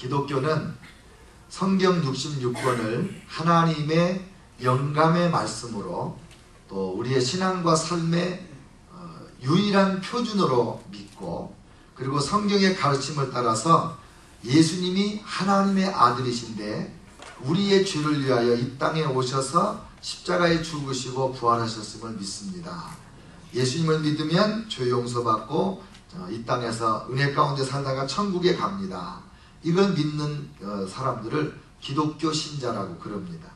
기독교는 성경 66권을 하나님의 영감의 말씀으로 또 우리의 신앙과 삶의 유일한 표준으로 믿고, 그리고 성경의 가르침을 따라서 예수님이 하나님의 아들이신데 우리의 죄를 위하여 이 땅에 오셔서 십자가에 죽으시고 부활하셨음을 믿습니다. 예수님을 믿으면 죄 용서받고 이 땅에서 은혜 가운데 살다가 천국에 갑니다. 이걸 믿는 사람들을 기독교 신자라고 그럽니다.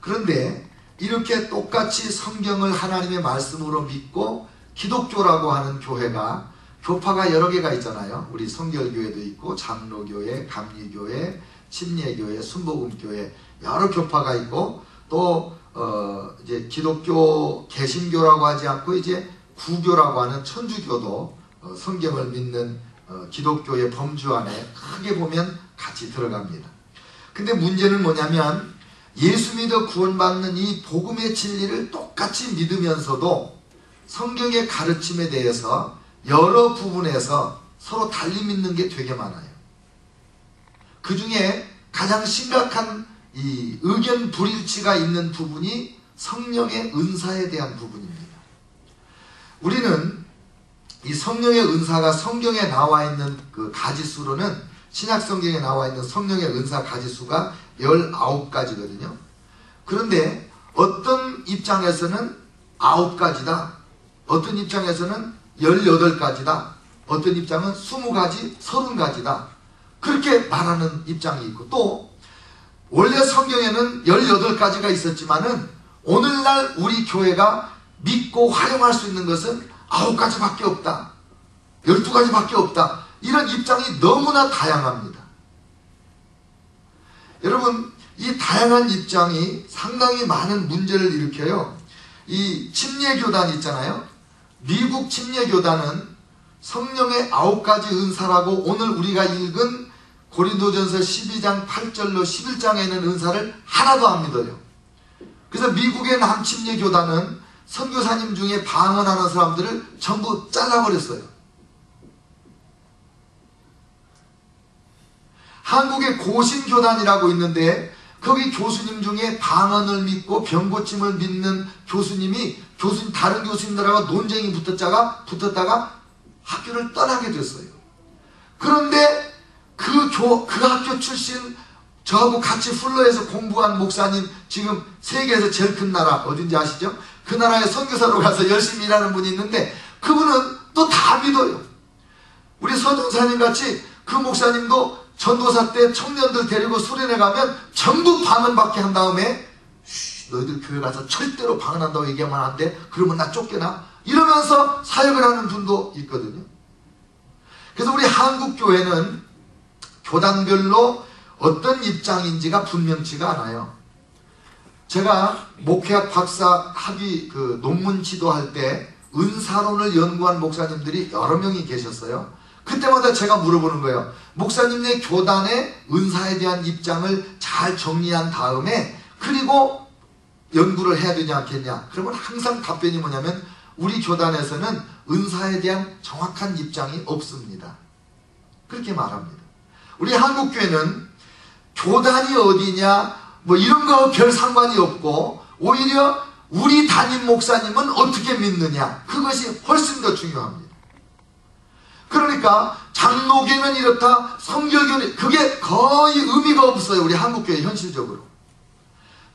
그런데 이렇게 똑같이 성경을 하나님의 말씀으로 믿고 기독교라고 하는 교회가, 교파가 여러 개가 있잖아요. 우리 성결교회도 있고 장로교회, 감리교회, 침례교회, 순복음교회, 여러 교파가 있고, 또 이제 기독교 개신교라고 하지 않고 이제 구교라고 하는 천주교도 성경을 믿는 기독교의 범주 안에 크게 보면 같이 들어갑니다. 근데 문제는 뭐냐면 예수 믿어 구원받는 이 복음의 진리를 똑같이 믿으면서도 성경의 가르침에 대해서 여러 부분에서 서로 달리 믿는 게 되게 많아요. 그 중에 가장 심각한 이 의견 불일치가 있는 부분이 성령의 은사에 대한 부분입니다. 우리는 이 성령의 은사가 성경에 나와 있는 그 가지수로는, 신약 성경에 나와 있는 성령의 은사 가지수가 19가지거든요. 그런데 어떤 입장에서는 9가지다, 어떤 입장에서는 18가지다, 어떤 입장은 20가지, 30가지다, 그렇게 말하는 입장이 있고, 또 원래 성경에는 18가지가 있었지만은 오늘날 우리 교회가 믿고 활용할 수 있는 것은 9가지밖에 없다, 12가지밖에 없다, 이런 입장이 너무나 다양합니다. 여러분, 이 다양한 입장이 상당히 많은 문제를 일으켜요. 이 침례교단 있잖아요. 미국 침례교단은 성령의 9가지 은사라고 오늘 우리가 읽은 고린도전서 12장 8절로 11장에 있는 은사를 하나도 안 믿어요. 그래서 미국의 남침례교단은 선교사님 중에 방언하는 사람들을 전부 잘라버렸어요. 한국의 고신교단이라고 있는데 거기 교수님 중에 방언을 믿고 병고침을 믿는 교수님이 다른 교수님들하고 논쟁이 붙었다가 학교를 떠나게 됐어요. 그런데 그 학교 출신, 저하고 같이 플러에서 공부한 목사님, 지금 세계에서 제일 큰 나라 어딘지 아시죠? 그 나라에 선교사로 가서 열심히 일하는 분이 있는데 그분은 또 다 믿어요. 우리 서전사님 같이 그 목사님도 전도사 때 청년들 데리고 수련회 가면 전부 방언받게 한 다음에 너희들 교회 가서 절대로 방언한다고 얘기하면 안 돼. 그러면 나 쫓겨나. 이러면서 사역을 하는 분도 있거든요. 그래서 우리 한국 교회는 교단별로 어떤 입장인지가 분명치가 않아요. 제가 목회학 박사 학위 그 논문 지도할 때 은사론을 연구한 목사님들이 여러 명이 계셨어요. 그때마다 제가 물어보는 거예요. 목사님의 교단의 은사에 대한 입장을 잘 정리한 다음에 그리고 연구를 해야 되지 않겠냐. 그러면 항상 답변이 뭐냐면 우리 교단에서는 은사에 대한 정확한 입장이 없습니다. 그렇게 말합니다. 우리 한국교회는 교단이 어디냐 뭐 이런 거 별 상관이 없고 오히려 우리 담임 목사님은 어떻게 믿느냐, 그것이 훨씬 더 중요합니다. 그러니까 장로교는 이렇다, 성결교는, 그게 거의 의미가 없어요. 우리 한국교회 현실적으로.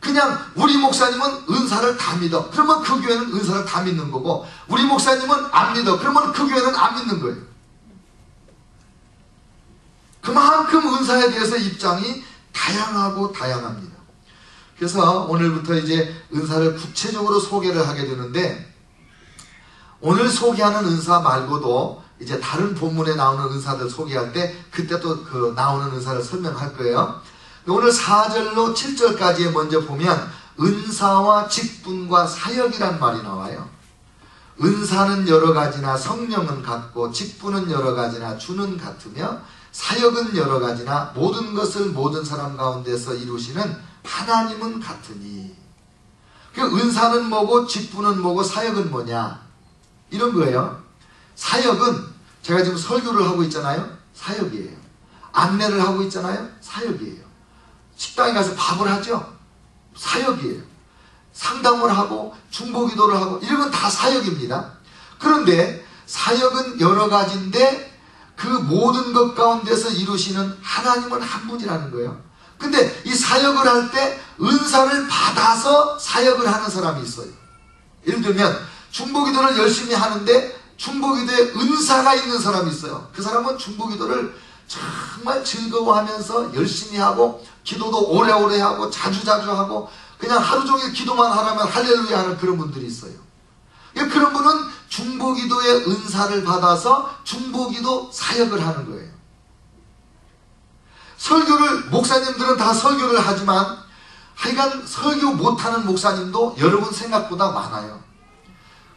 그냥 우리 목사님은 은사를 다 믿어. 그러면 그 교회는 은사를 다 믿는 거고, 우리 목사님은 안 믿어. 그러면 그 교회는 안 믿는 거예요. 그만큼 은사에 대해서 입장이 다양하고 다양합니다. 그래서 오늘부터 이제 은사를 구체적으로 소개를 하게 되는데, 오늘 소개하는 은사 말고도 이제 다른 본문에 나오는 은사들 소개할 때 그때 또 그 나오는 은사를 설명할 거예요. 오늘 4절로 7절까지에 먼저 보면 은사와 직분과 사역이란 말이 나와요. 은사는 여러 가지나 성령은 같고 직분은 여러 가지나 주는 같으며 사역은 여러 가지나 모든 것을 모든 사람 가운데서 이루시는 하나님은 같으니. 그 은사는 뭐고 직분은 뭐고 사역은 뭐냐, 이런 거예요. 사역은 제가 지금 설교를 하고 있잖아요. 사역이에요. 안내를 하고 있잖아요. 사역이에요. 식당에 가서 밥을 하죠. 사역이에요. 상담을 하고 중보기도를 하고 이런 건 다 사역입니다. 그런데 사역은 여러 가지인데 그 모든 것 가운데서 이루시는 하나님은 한 분이라는 거예요. 근데 이 사역을 할 때 은사를 받아서 사역을 하는 사람이 있어요. 예를 들면 중보기도를 열심히 하는데 중보기도에 은사가 있는 사람이 있어요. 그 사람은 중보기도를 정말 즐거워하면서 열심히 하고 기도도 오래오래 하고 자주자주 하고 그냥 하루 종일 기도만 하라면 할렐루야 하는 그런 분들이 있어요. 그런 분은 중보기도의 은사를 받아서 중보기도 사역을 하는 거예요. 설교를 목사님들은 다 설교를 하지만 하여간 설교 못하는 목사님도 여러분 생각보다 많아요.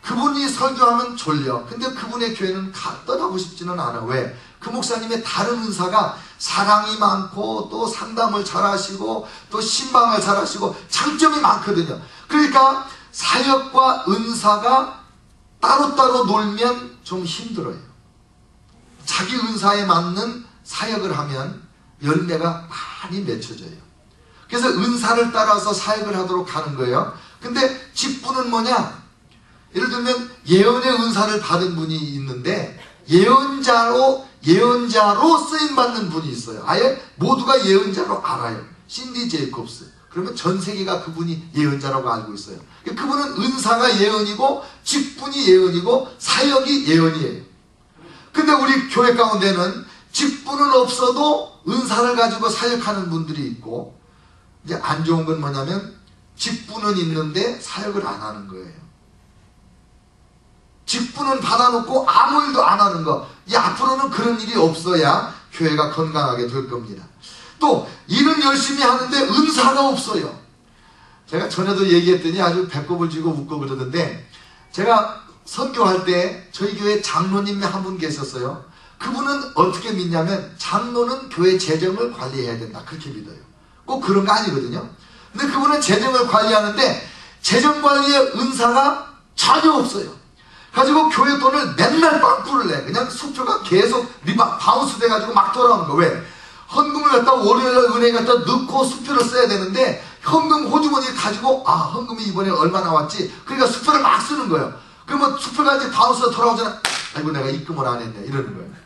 그분이 설교하면 졸려. 근데 그분의 교회는 떠나고 싶지는 않아. 왜? 그 목사님의 다른 은사가 사랑이 많고 또 상담을 잘하시고 또 신방을 잘하시고 장점이 많거든요. 그러니까 사역과 은사가 따로따로 놀면 좀 힘들어요. 자기 은사에 맞는 사역을 하면 열매가 많이 맺혀져요. 그래서 은사를 따라서 사역을 하도록 하는 거예요. 근데 직분은 뭐냐? 예를 들면 예언의 은사를 받은 분이 있는데 예언자로 쓰임받는 분이 있어요. 아예 모두가 예언자로 알아요. 신디 제이콥스. 그러면 전 세계가 그분이 예언자라고 알고 있어요. 그분은 은사가 예언이고 직분이 예언이고 사역이 예언이에요. 근데 우리 교회 가운데는 직분은 없어도 은사를 가지고 사역하는 분들이 있고, 이제 안 좋은 건 뭐냐면 직분은 있는데 사역을 안 하는 거예요. 직분은 받아놓고 아무 일도 안 하는 거. 앞으로는 그런 일이 없어야 교회가 건강하게 될 겁니다. 또 일은 열심히 하는데 은사가 없어요. 제가 전에도 얘기했더니 아주 배꼽을 쥐고 웃고 그러던데, 제가 선교할 때 저희 교회 장로님이 한 분 계셨어요. 그분은 어떻게 믿냐면 장로는 교회 재정을 관리해야 된다, 그렇게 믿어요. 꼭 그런 거 아니거든요. 근데 그분은 재정을 관리하는데 재정관리의 은사가 전혀 없어요. 가지고 교회 돈을 맨날 빵꾸를 내. 그냥 수표가 계속 바운스 돼가지고 막 돌아오는 거. 왜? 헌금을 갖다 월요일날 은행에 갖다 넣고 수표를 써야 되는데 헌금 호주머니를 가지고 헌금이 이번에 얼마 나왔지? 그러니까 수표를 막 쓰는 거예요. 그러면 수표가 이제 바운스가 돌아오잖아. 아이고 내가 입금을 안 했네 이러는 거예요.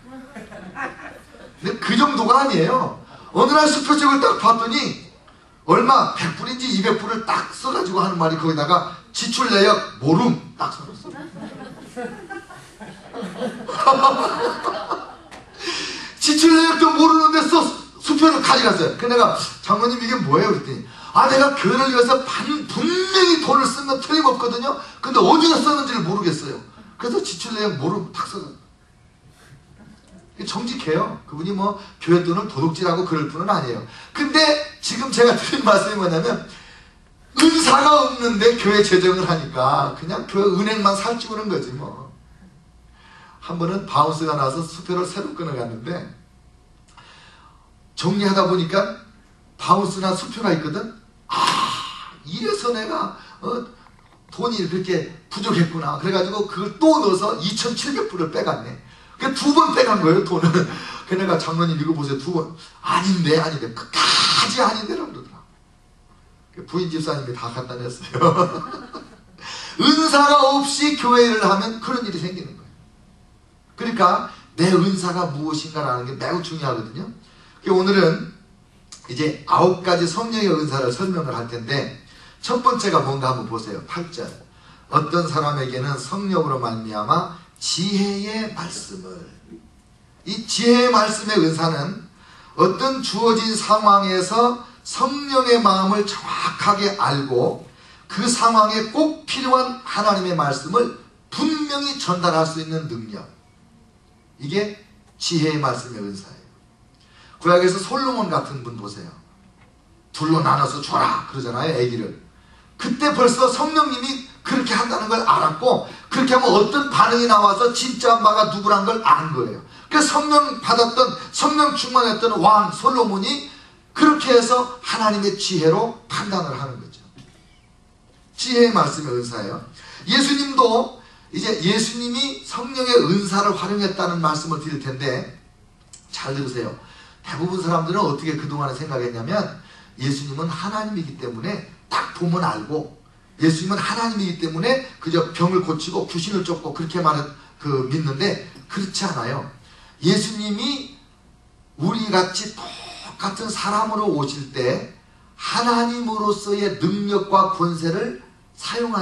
근데 그 정도가 아니에요. 어느 날 수표책을 딱 봤더니 얼마 100불인지 200불을 딱 써가지고 하는 말이 거기다가 지출 내역 모름 딱 써놨어. 지출 내역도 모르는데 수표를 가져갔어요. 그래서 내가 장로님 이게 뭐예요? 그랬더니 내가 교회를 위해서 분명히 돈을 쓴 건 틀림없거든요. 근데 어디다 썼는지를 모르겠어요. 그래서 지출 내역 모름 딱 써놨어요. 정직해요. 그분이 뭐 교회 돈을 도둑질하고 그럴 분은 아니에요. 근데 지금 제가 드린 말씀이 뭐냐면 은사가 없는데 교회 재정을 하니까 그냥 교회 은행만 살찌우는 거지 뭐. 한 번은 바운스가 나서 수표를 새로 끊어갔는데 정리하다 보니까 바운스나 수표가 있거든. 이래서 내가 돈이 그렇게 부족했구나. 그래가지고 그걸 또 넣어서 2,700불을 빼갔네. 두 번 빼간 거예요, 돈을. 그 내가 장로님 이거 보세요. 두 번. 아닌데. 끝까지 아닌데라고 그러더라. 부인 집사님이 다 갖다 냈어요. 은사가 없이 교회를 하면 그런 일이 생기는 거예요. 그러니까 내 은사가 무엇인가라는 게 매우 중요하거든요. 오늘은 이제 9가지 성령의 은사를 설명을 할 텐데, 첫 번째가 뭔가 한번 보세요. 8절. 어떤 사람에게는 성령으로 말미암아 지혜의 말씀을. 이 지혜의 말씀의 은사는 어떤 주어진 상황에서 성령의 마음을 정확하게 알고 그 상황에 꼭 필요한 하나님의 말씀을 분명히 전달할 수 있는 능력. 이게 지혜의 말씀의 은사예요. 구약에서 솔로몬 같은 분 보세요. 둘로 나눠서 줘라 그러잖아요, 아기를. 그때 벌써 성령님이 그렇게 한다는 걸 알았고, 그렇게 하면 어떤 반응이 나와서 진짜 엄마가 누구란 걸 안 거예요. 그래서 성령 받았던, 성령 충만했던 왕 솔로몬이 그렇게 해서 하나님의 지혜로 판단을 하는 거죠. 지혜의 말씀의 은사예요. 예수님도 이제 예수님이 성령의 은사를 활용했다는 말씀을 드릴 텐데, 잘 들으세요. 대부분 사람들은 어떻게 그동안에 생각했냐면 예수님은 하나님이기 때문에 딱 보면 알고, 예수님은 하나님이기 때문에 그저 병을 고치고 귀신을 쫓고 그렇게만 믿는데, 그렇지 않아요. 예수님이 우리같이 똑같은 사람으로 오실 때 하나님으로서의 능력과 권세를 사용하는